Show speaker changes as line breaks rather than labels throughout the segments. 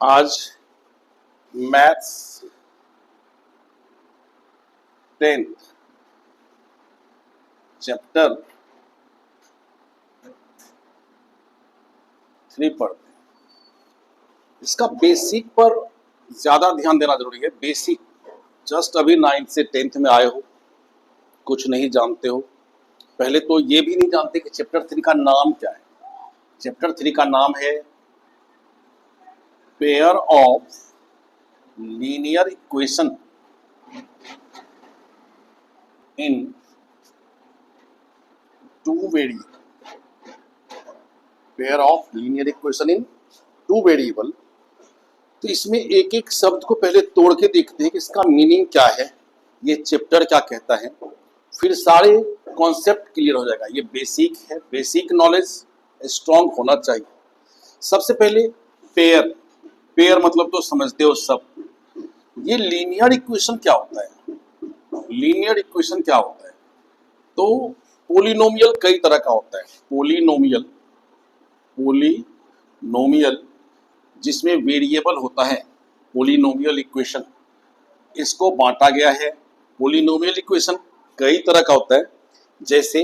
आज maths 10th chapter 3 पढ़ते हैं। इसका बेसिक पर ज्यादा ध्यान देना जरूरी है। बेसिक जस्ट अभी 9th से 10th में आए हो, कुछ नहीं जानते हो। पहले तो ये भी नहीं जानते कि चैप्टर 3 का नाम क्या है। चैप्टर 3 का नाम है pair of linear equation in two variable. Pair of linear equation in two variable. तो इसमें एक एक शब्द को पहले तोड़ के देखते हैं कि इसका मीनिंग क्या है, ये चैप्टर क्या कहता है, फिर सारे कॉन्सेप्ट क्लियर हो जाएगा। ये बेसिक है, बेसिक नॉलेज स्ट्रांग होना चाहिए। सबसे पहले पेयर, पेयर मतलब तो समझते हो सब। ये लीनियर इक्वेशन क्या होता है? लीनियर इक्वेशन क्या होता है? तो पोलिनोमियल कई तरह का होता है। पोलिनोमियल, पोलिनोमियल जिसमें वेरिएबल होता है, पोलिनोमियल इक्वेशन, इसको बांटा गया है। पोलिनोमियल इक्वेशन कई तरह का होता है, जैसे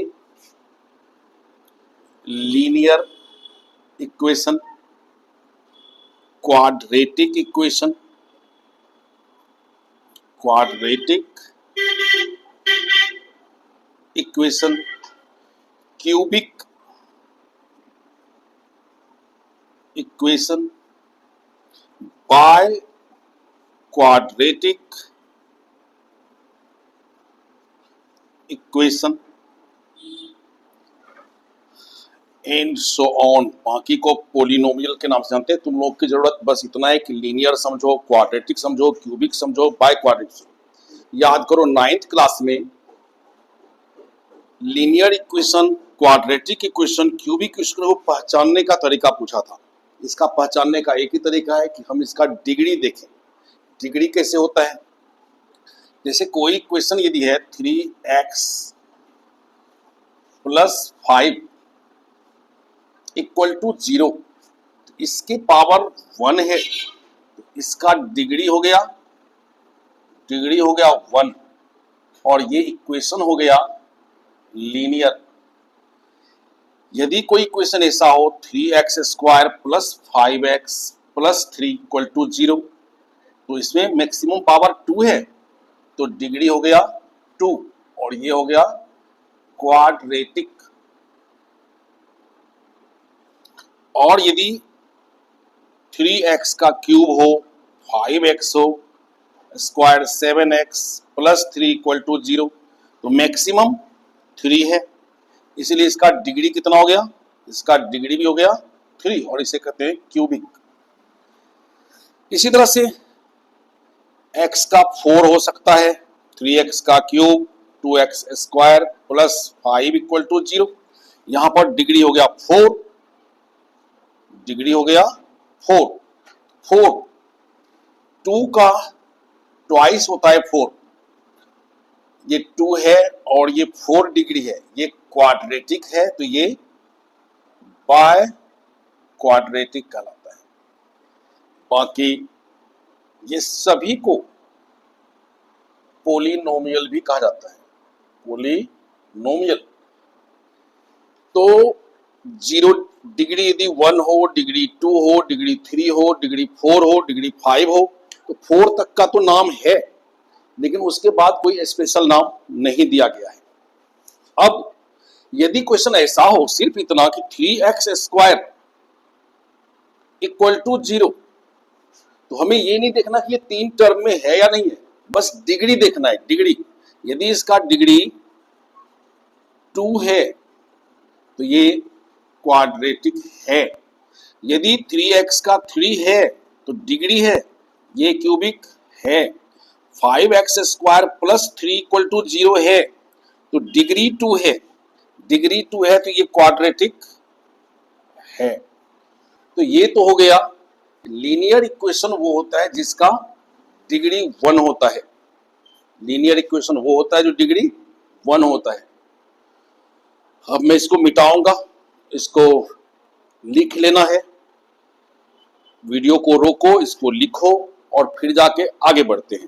linear equation, quadratic equation, quadratic equation, cubic equation, by quadratic equation and so on. बाकी को पोलिनोमियल के नाम से जानते हैं। तुम लोग की जरूरत बस इतना है कि लीनियर समझो, क्वाड्रेटिक समझो, क्यूबिक समझो, बाय क्वाड्रेटिक याद करो। 9th क्लास में linear equation, quadratic equation, cubic equation को पहचानने का तरीका पूछा था। इसका पहचानने का एक ही तरीका है कि हम इसका डिग्री देखें। डिग्री कैसे होता है? जैसे कोई इक्वेशन यदि है 3x + 5 = 0, तो इसकी पावर 1 है, तो इसका डिग्री हो गया 1, और ये इक्वेशन हो गया लीनियर। यदि कोई इक्वेशन ऐसा हो 3x² + 5x + 3 = 0, तो इसमें मैक्सिमम पावर 2 है, तो डिग्री हो गया 2, और ये हो गया क्वाड्रेटिक। और यदि 3x का क्यूब हो, 5x हो, स्क्वायर 7x + 3 = 0, तो मैक्सिमम 3 है, इसलिए इसका डिग्री कितना हो गया? इसका डिग्री भी हो गया 3, और इसे कहते हैं क्यूबिक। इसी तरह से x का 4 हो सकता है, 3x का क्यूब, 2x² + 5 = 0। यहां पर डिग्री हो गया 4, डिग्री हो गया 4। 2 का ट्वाइस होता है 4, ये 2 है और ये 4 डिग्री है, ये क्वाड्रेटिक है, तो ये बाय क्वाड्रेटिक कहलाता है। बाकी ये सभी को पोलिनोमियल भी कहा जाता है। पोलिनोमियल तो 0 डिग्री यदि 1 हो, डिग्री 2 हो, डिग्री 3 हो, डिग्री 4 हो, डिग्री 5 हो, तो 4 तक का तो नाम है, लेकिन उसके बाद कोई स्पेशल नाम नहीं दिया गया है। अब यदि क्वेश्चन ऐसा हो सिर्फ इतना कि 3x² = 0, तो हमें ये नहीं देखना कि ये 3 टर्म में है या नहीं है, बस डिग्री देखना है। डिग्री, यदि इसका डिग्री 2 है तो ये क्वाड्रेटिक है। यदि 3x का 3 है तो डिग्री है, ये क्यूबिक है। 5x² + 3 = 0 है, तो डिग्री 2 है, डिग्री 2 है, तो ये क्वाड्रेटिक है। तो ये तो हो गया लीनियर इक्वेशन। वो होता है जिसका डिग्री 1 होता है। लीनियर इक्वेशन वो होता है जो डिग्री 1 होता है। अब मैं इसको मिटाऊंगा, इसको लिख लेना है। वीडियो को रोको, इसको लिखो और फिर जाके आगे बढ़ते हैं।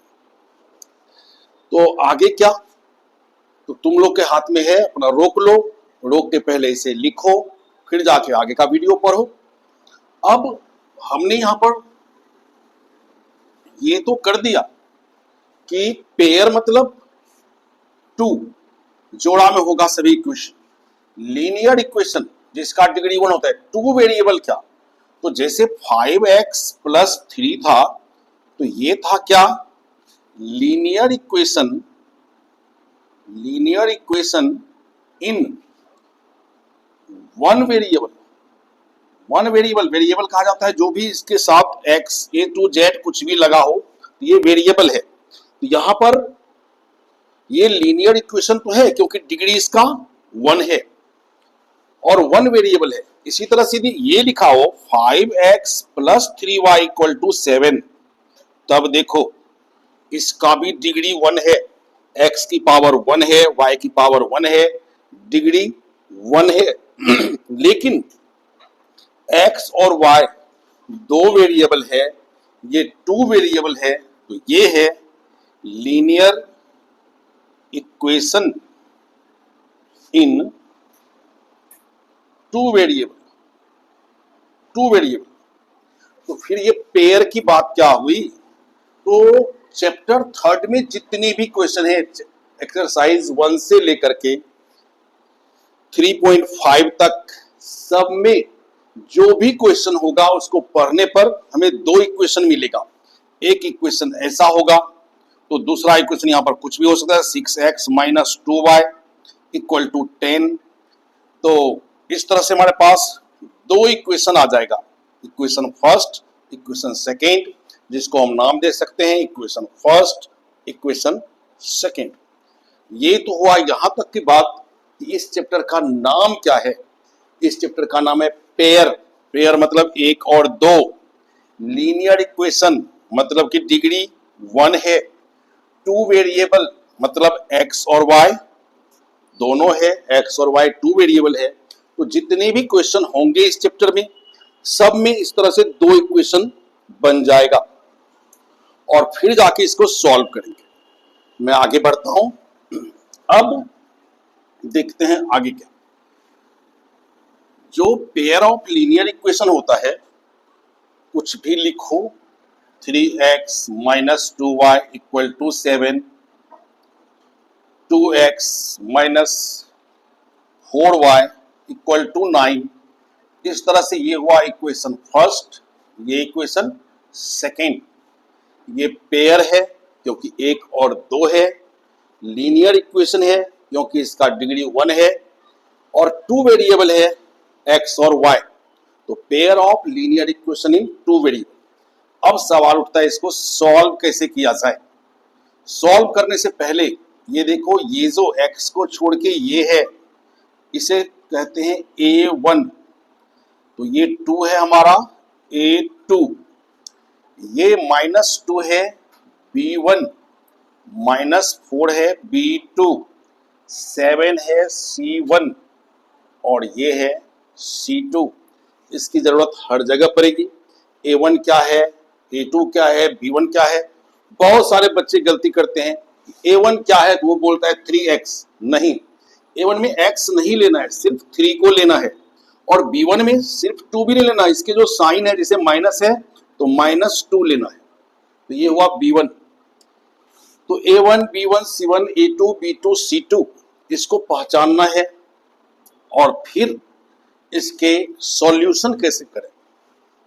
तो आगे क्या, तो तुम लोग के हाथ में है, अपना रोक लो, रोक के पहले इसे लिखो, फिर जाके आगे का वीडियो पढ़ो। अब हमने यहां पर ये तो कर दिया कि पेयर मतलब टू, जोड़ा में होगा सभी इक्वेशन। लीनियर इक्वेशन जिसका डिग्री 1 होता है, टू वेरिएबल क्या, तो जैसे 5x प्लस 3 था, तो ये था क्या, linear equation in one variable variable कहा जाता है जो भी इसके साथ x a to z कुछ भी लगा हो, तो ये वेरिएबल है। तो यहां पर ये लीनियर इक्वेशन तो है क्योंकि डिग्री इसका 1 है और 1 वेरिएबल है। इसी तरह से यदि ये लिखा हो 5x plus 3y equal to 7, तब देखो इसका भी डिग्री 1 है, x की पावर 1 है, y की पावर 1 है, डिग्री 1 है। लेकिन x और y दो वेरिएबल है, ये टू वेरिएबल है, तो ये है linear equation in two variable. तो फिर ये पेयर की बात क्या हुई, तो चैप्टर 3 में जितनी भी क्वेश्चन है एक्सरसाइज 1 से लेकर के 3.5 तक, सब में जो भी क्वेश्चन होगा उसको पढ़ने पर हमें दो इक्वेशन मिलेगा। एक इक्वेशन ऐसा होगा, तो दूसरा इक्वेशन यहां पर कुछ भी हो सकता है, 6x minus 2y equal to 10। तो इस तरह से हमारे पास दो इक्वेशन आ जाएगा, इक्वेशन फर्स्ट, इक्वेशन सेकेंड, जिसको हम नाम दे सकते हैं इक्वेशन फर्स्ट, इक्वेशन सेकेंड। ये तो हुआ यहां तक की बात कि इस चैप्टर का नाम क्या है। इस चैप्टर का नाम है पेयर। पेयर मतलब एक और दो, लीनियर इक्वेशन मतलब कि डिग्री 1 है, टू वेरिएबल मतलब x और y दोनों है, x और y टू वेरिएबल है। तो जितने भी क्वेश्चन होंगे इस चैप्टर में, सब में इस तरह से दो इक्वेशन बन जाएगा और फिर जाके इसको सॉल्व करेंगे। मैं आगे बढ़ता हूं, अब देखते हैं आगे क्या। जो पेयर ऑफ लीनियर इक्वेशन होता है, कुछ भी लिखो, 3x minus 2y equal to 7, 2x minus 4y equal to 9, इस तरह से ये हुआ इक्वेशन फर्स्ट, ये इक्वेशन सेकेंड। ये पेयर है क्योंकि एक और दो है, लीनियर इक्वेशन है क्योंकि इसका डिग्री 1 है, और टू वेरिएबल है x और y। तो pair of linear equation in two variable. अब सवाल उठता है इसको सॉल्व कैसे किया जाए। सॉल्व करने से पहले ये देखो, ये जो x को छोड़ के ये है, इसे कहते हैं a1, तो ये 2 है हमारा a2, ये -2 है b1, -4 है b2, 7 है c1 और ये है c2। इसकी जरूरत हर जगह पड़ेगी। a1 क्या है, a2 क्या है, b1 क्या है। बहुत सारे बच्चे गलती करते हैं, a1 क्या है, वो बोलता है 3x। नहीं, a1 में x नहीं लेना है, सिर्फ 3 को लेना है, और b1 में सिर्फ 2 भी नहीं लेना, इसके जो साइन है जैसे माइनस है तो -2 लेना है। तो ये हुआ b1। तो a1 b1 c1 a2 b2 c2 इसको पहचानना है और फिर इसके सॉल्यूशन कैसे करें।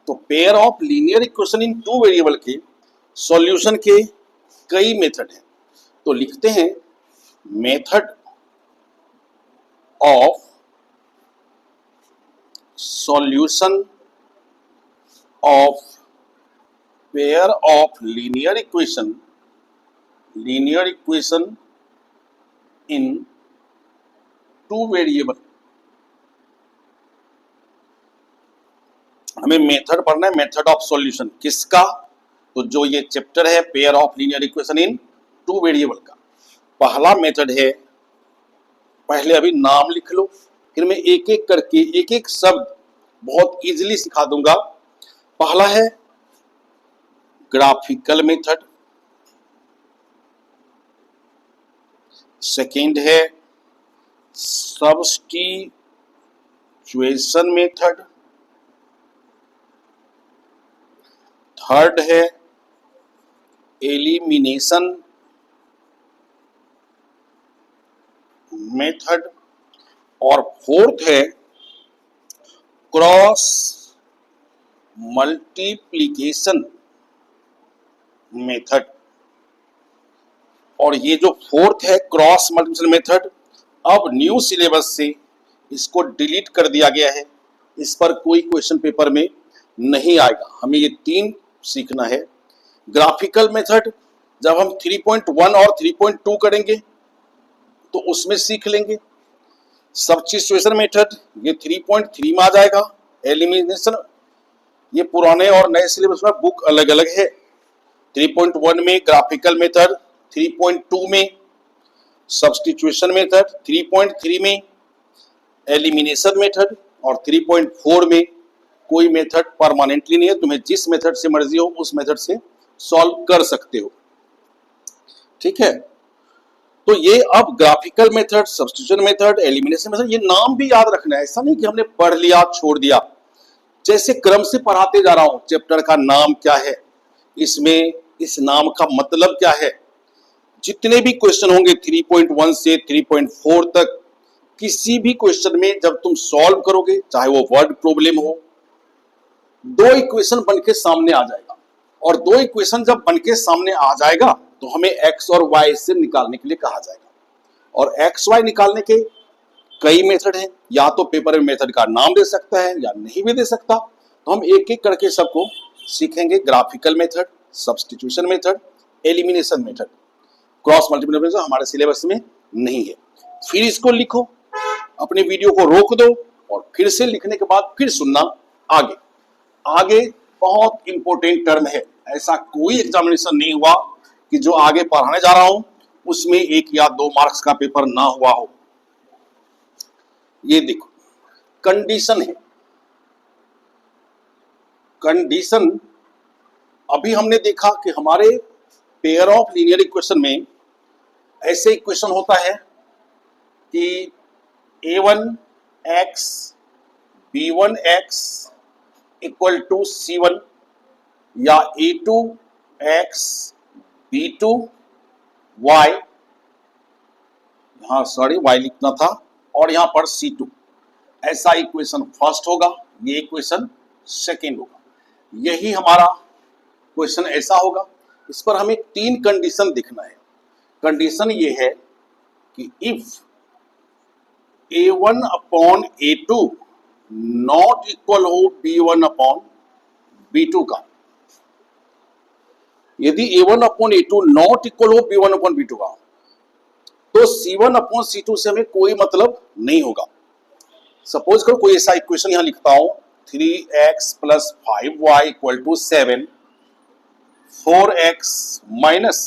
तो pair of linear equation in two variable के सॉल्यूशन के कई मेथड हैं। तो लिखते हैं method of solution of pair of linear equation in two variable. हमें मेथड पढ़ना है, मेथड ऑफ सॉल्यूशन किसका, तो जो ये चैप्टर है pair of linear equation in two variable का। पहला मेथड है, पहले अभी नाम लिख लो, फिर मैं एक एक करके एक एक शब्द बहुत इजीली सिखा दूंगा। पहला है ग्राफिकल मेथड, सेकेंड है सब्स्टिट्यूशन मेथड, थर्ड है एलिमिनेशन मेथड और फोर्थ है क्रॉस मल्टीप्लिकेशन मेथड। और ये जो फोर्थ है क्रॉस मल्टीप्लिकेशन मेथड, अब न्यू सिलेबस से इसको डिलीट कर दिया गया है, इस पर कोई क्वेश्चन पेपर में नहीं आएगा। हमें ये तीन सीखना है। ग्राफिकल मेथड जब हम 3.1 और 3.2 करेंगे तो उसमें सीख लेंगे। सब्स्टिट्यूशन मेथड ये 3.3 में आ जाएगा। एलिमिनेशन ये पुराने और नए सिलेबस में बुक अलग अलग है। 3.1 में ग्राफिकल मेथड, 3.2 में सब्स्टिट्यूशन मेथड, 3.3 में एलिमिनेशन मेथड और 3.4 में कोई मेथड परमानेंटली नहीं है। तुम्हें जिस मेथड से मर्जी हो उस मेथड से सॉल्व कर सकते हो। ठीक है, तो ये अब graphical method, substitution method, elimination method, ये नाम भी याद रखना है। ऐसा नहीं कि हमने पढ़ लिया छोड़ दिया। जैसे क्रम से पढ़ाते जा रहा हूं, चैप्टर का नाम क्या है, इसमें इस नाम का मतलब क्या है। जितने भी क्वेश्चन होंगे 3.1 से 3.4 तक, किसी भी क्वेश्चन में जब तुम सॉल्व करोगे, चाहे वो वर्ड प्रॉब्लम हो, दो इक्वेशन बनके सामने आ जाएगा। और दो इक्वेशन जब बनके सामने आ जाएगा तो हमें एक्स और वाई से निकालने के लिए कहा जाएगा। और एक्स वाई निकालने के कई मेथड हैं। या तो पेपर में मेथड का नाम दे सकता है या नहीं भी दे सकता। तो हम एक एक करके सबको सीखेंगे। Graphical method, substitution method, elimination method, cross multiplication हमारे सिलेबस में नहीं है। फिर इसको लिखो, अपने वीडियो को रोक दो और फिर से लिखने के बाद फिर सुनना। आगे आगे बहुत इंपॉर्टेंट टर्म है। ऐसा कोई एग्जामिनेशन नहीं हुआ कि जो आगे पढ़ाने जा रहा हूं उसमें 1 या 2 मार्क्स का पेपर ना हुआ हो। ये देखो, कंडीशन है। कंडीशन अभी हमने देखा कि हमारे पेयर ऑफ लीनियर इक्वेशन में ऐसे इक्वेशन होता है कि a1x b1x equal to c1 या a2x b2y, यहां सॉरी y लिखना था, और यहां पर c2। ऐसा इक्वेशन फर्स्ट होगा, ये इक्वेशन सेकेंड होगा। यही हमारा क्वेश्चन ऐसा होगा। इस पर हमें 3 कंडीशन देखना है। कंडीशन ये है कि if a1 upon a2 not equal हो b1 अपॉन b2 का, यदि a1 upon a2 not equal हो b1 अपॉन b2 का, तो c1 अपॉन c2 से हमें कोई मतलब नहीं होगा। सपोज करो कोई ऐसा इक्वेशन यहां लिखता हूं, 3x plus 5y equal to 7, 4x minus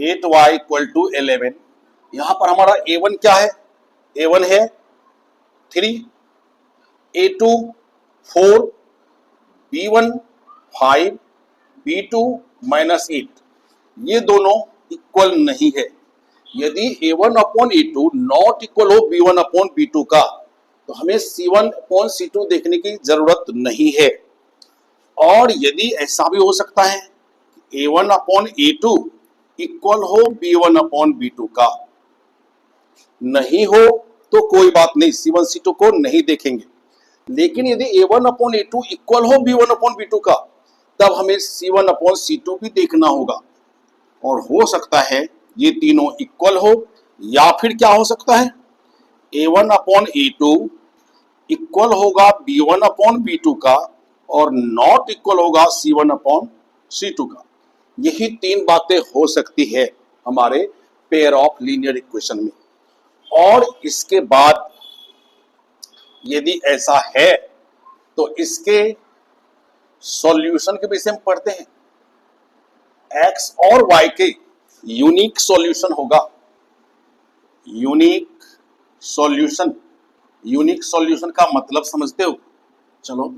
8y equal to 11। यहां पर हमारा a1 क्या है? a1 है 3, a2 4, b1 5, b2 माइनस 8। ये दोनों इक्वल नहीं है। यदि a1 upon a2 not equal हो b1 अपॉन b2 का, तो हमें c1 अपॉन c2 देखने की जरूरत नहीं है। और यदि ऐसा भी हो सकता है a1 अपॉन a2 इक्वल हो b1 अपॉन b2 का, नहीं हो तो कोई बात नहीं, c1 c2 को नहीं देखेंगे। लेकिन यदि a1 अपॉन a2 इक्वल हो b1 अपॉन b2 का, तब हमें c1 अपॉन c2 भी देखना होगा। और हो सकता है ये तीनों इक्वल हो, या फिर क्या हो सकता है, a1 अपॉन a2 इक्वल होगा b1 अपॉन b2 का और नॉट इक्वल होगा c1 अपॉन c2 का। यही 3 बातें हो सकती है हमारे पेयर ऑफ लीनियर इक्वेशन में। और इसके बाद यदि ऐसा है तो इसके सॉल्यूशन के विषय में पढ़ते हैं। x और y के यूनिक सॉल्यूशन होगा। यूनिक सॉल्यूशन, यूनिक सॉल्यूशन का मतलब समझते हो? चलो,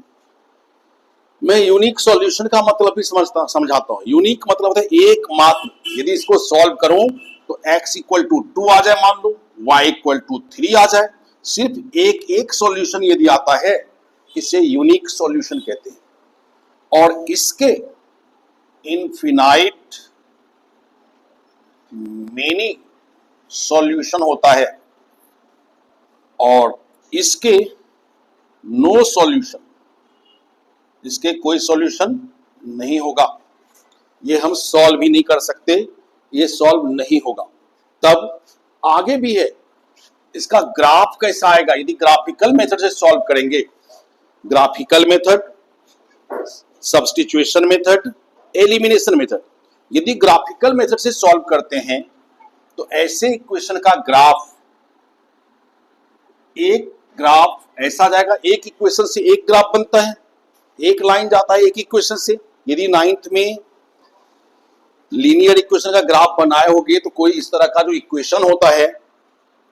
मैं यूनिक सॉल्यूशन का मतलब भी समझाता हूं। यूनिक मतलब होता है एकमात्र। यदि इसको सॉल्व करूं तो x इक्वल टू 2 आ जाए, मान लो y इक्वल टू 3 आ जाए, सिर्फ एक सॉल्यूशन यदि आता है, इसे यूनिक सॉल्यूशन कहते हैं। और इसके इनफिनाइट मेनी सॉल्यूशन होता है और इसके नो सॉल्यूशन, इसके कोई सॉल्यूशन नहीं होगा। ये हम सॉल्व ही नहीं कर सकते, ये सॉल्व नहीं होगा। तब आगे भी है, इसका ग्राफ कैसा आएगा यदि ग्राफिकल मेथड से सॉल्व करेंगे। Graphical method, substitution method, elimination method. यदि ग्राफिकल मेथड से सॉल्व करते हैं तो ऐसे इक्वेशन का ग्राफ, एक ग्राफ ऐसा जाएगा, एक इक्वेशन से एक ग्राफ बनता है, एक लाइन जाता है एक इक्वेशन से। यदि 9th में लीनियर इक्वेशन का ग्राफ बनाए होगे तो कोई इस तरह का जो इक्वेशन होता है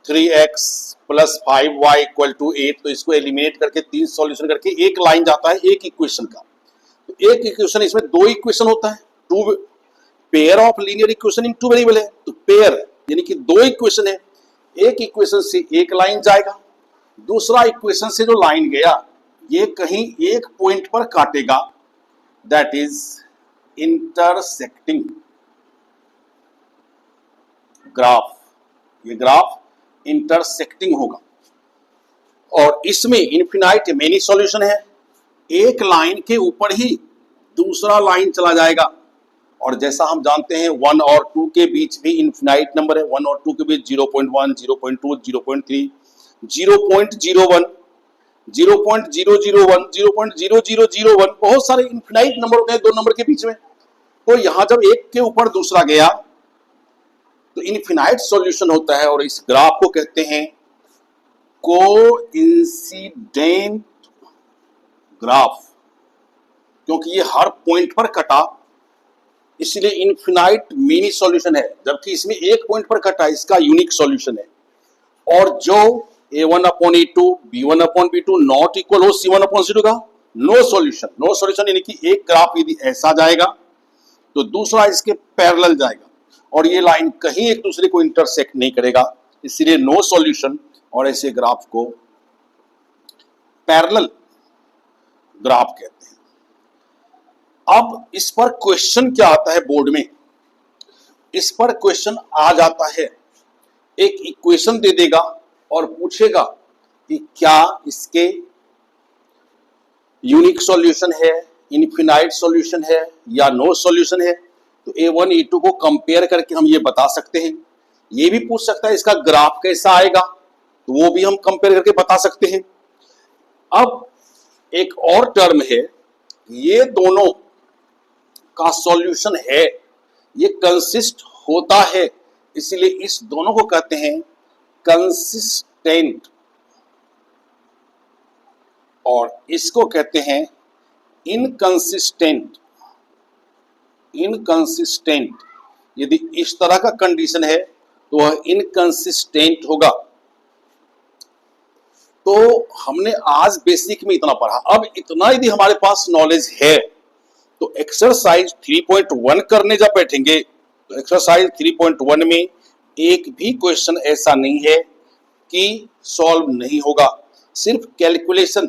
3x + 5y = 8, तो इसको एलिमिनेट करके 3 सॉल्यूशन करके एक लाइन जाता है एक इक्वेशन का। तो एक इक्वेशन, इसमें 2 इक्वेशन होता है, 2 pair of linear equation in 2 variable है, तो पेयर यानी कि 2 इक्वेशन है। एक इक्वेशन से एक लाइन जाएगा, दूसरा इक्वेशन से जो लाइन गया ये कहीं एक पॉइंट पर काटेगा, दैट इज इंटरसेक्टिंग ग्राफ। ये ग्राफ इंटरसेक्टिंग होगा और इसमें इनफिनाइट मेनी सॉल्यूशन है। एक लाइन के ऊपर ही दूसरा लाइन चला जाएगा और जैसा हम जानते हैं 1 और 2 के बीच भी इनफिनाइट नंबर है। 1 और 2 के बीच 0.1, 0.2, 0.3, 0.01, 0.001, 0.0001, बहुत सारे इनफिनाइट नंबर होते हैं 2 नंबर के बीच में। तो यहां जब एक के ऊपर दूसरा गया तो इनफिनाइट सॉल्यूशन होता है और इस ग्राफ को कहते हैं कोइंसिडेंट ग्राफ, क्योंकि ये हर पॉइंट पर कटा इसलिए इनफिनाइट मेनी सॉल्यूशन है, जबकि इसमें एक पॉइंट पर कटा इसका यूनिक सॉल्यूशन है। और जो a1/a2 b1/b2 नॉट इक्वल हो c1/c2 का नो सॉल्यूशन। नो सॉल्यूशन यानी कि एक ग्राफ यदि ऐसा जाएगा तो दूसरा इसके पैरेलल जाएगा और ये लाइन कहीं एक दूसरे को इंटरसेक्ट नहीं करेगा, इसलिए नो सॉल्यूशन। और ऐसे ग्राफ को पैरेलल ग्राफ कहते हैं। अब इस पर क्वेश्चन क्या आता है बोर्ड में, इस पर क्वेश्चन आ जाता है, एक इक्वेशन दे देगा और पूछेगा कि क्या इसके यूनिक सॉल्यूशन है, इनफिनाइट सॉल्यूशन है या नो सॉल्यूशन है। तो a1 a2 को कंपेयर करके हम ये बता सकते हैं। ये भी पूछ सकता है इसका ग्राफ कैसा आएगा, तो वो भी हम कंपेयर करके बता सकते हैं। अब एक और टर्म है, ये दोनों का सॉल्यूशन है, ये कंसिस्ट होता है, इसलिए इस दोनों को कहते हैं कंसिस्टेंट और इसको कहते हैं इनकंसिस्टेंट। इनकंसिस्टेंट यदि इस तरह का कंडीशन है तो वह इनकंसिस्टेंट होगा। तो हमने आज बेसिक में इतना पढ़ा। अब इतना यदि हमारे पास नॉलेज है तो एक्सरसाइज 3.1 करने जब बैठेंगे तो एक्सरसाइज 3.1 में एक भी क्वेश्चन ऐसा नहीं है कि सॉल्व नहीं होगा। सिर्फ कैलकुलेशन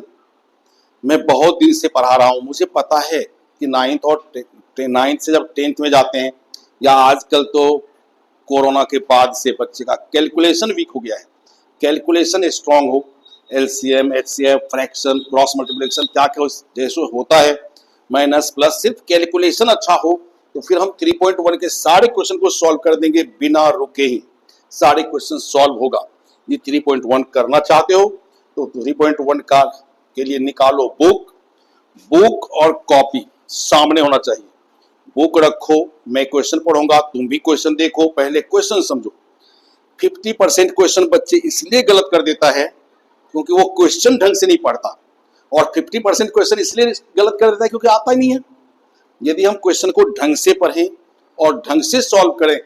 मैं बहुत दिन से पढ़ा रहा हूं, मुझे पता है कि 9th और 9th से जब 10th में जाते हैं या आजकल तो कोरोना के बाद से बच्चे का कैलकुलेशन वीक हो गया है। कैलकुलेशन स्ट्रांग हो, LCM, HCF, fraction, cross multiplication क्या क्या जैसे होता है, माइनस प्लस, सिर्फ कैलकुलेशन अच्छा हो तो फिर हम 3.1 के सारे क्वेश्चन को सॉल्व कर देंगे बिना रुके ही, सारे क्वेश्चन सॉल्व होगा। ये 3.1 करना चाहते हो तो 3.1 का के लिए निकालो बुक और कॉपी सामने होना चाहिए। बुक रखो, मैं क्वेश्चन पढ़ूंगा, तुम भी क्वेश्चन देखो, पहले क्वेश्चन समझो। 50% क्वेश्चन बच्चे इसलिए गलत कर देता है क्योंकि वो क्वेश्चन ढंग से नहीं पढ़ता, और 50% क्वेश्चन इसलिए गलत कर देता है क्योंकि आता ही नहीं है। यदि हम क्वेश्चन को ढंग से पढ़ें और ढंग से सॉल्व करें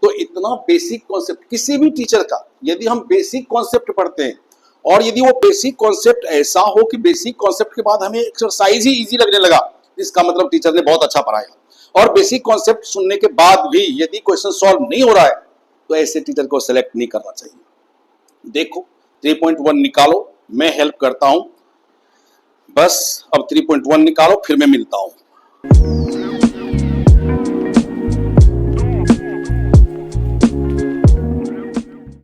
तो इतना बेसिक कॉन्सेप्ट किसी भी टीचर का, यदि हम बेसिक कॉन्सेप्ट पढ़ते हैं और यदि वो बेसिक कॉन्सेप्ट ऐसा हो कि बेसिक कॉन्सेप्ट के बाद हमें एक्सरसाइज ही इजी लगने लगा इसका मतलब टीचर ने बहुत अच्छा पढ़ाया। और बेसिक कॉन्सेप्ट सुनने के बाद भी यदि क्वेश्चन सॉल्व नहीं हो रहा है तो ऐसे टीचर को सेलेक्ट नहीं करना चाहिए। देखो 3.1 निकालो, मैं हेल्प करता हूं। बस अब 3.1 निकालो, फिर मैं मिलता हूं।